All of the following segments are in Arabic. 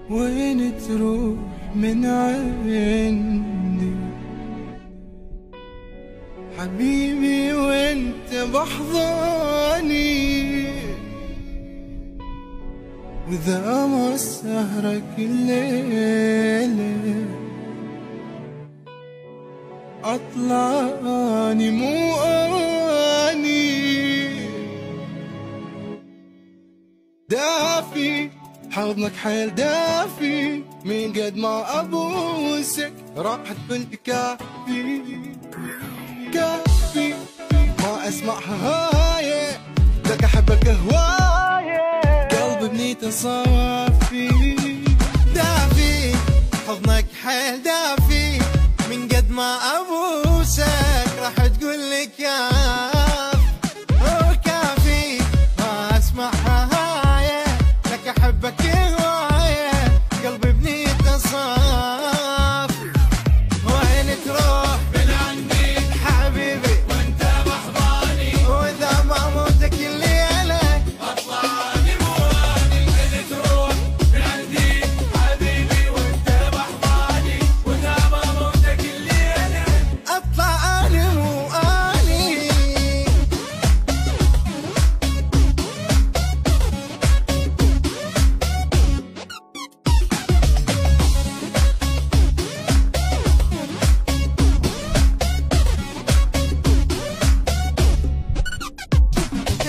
وين تروح من عندي حبيبي وانت بحضاني، واذا ما سهرك الليلة اطلعني مو اني دافي حضنك حيل دافي، من قد ما ابوسك راحت بنت كافي كافي، ما اسمعها هاي لك احبك هواية، قلبي بنيته صافي دافي حضنك حيل دافي، من قد ما ابوسك راح تقول لي كاف كافي، ما اسمعها هاي لك احبك هواية، قلبي بنيته صافي. وين تروح من عندي حبيبي وانت بحضاني، واذا ما موتك الليلة اطلعني مواني. وين تروح من عندي حبيبي وانت بحضاني، واذا ما موتك الليلة اطلعني مواني.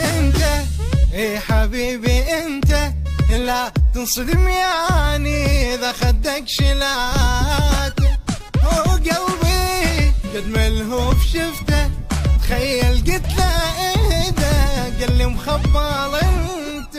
انت ايه حبيبي انت لا تنصدم يعني، اذا خدك شلات وقلبي قد ملهوف شفته، تخيل قلت له ايه ده قال لي مخبل انت.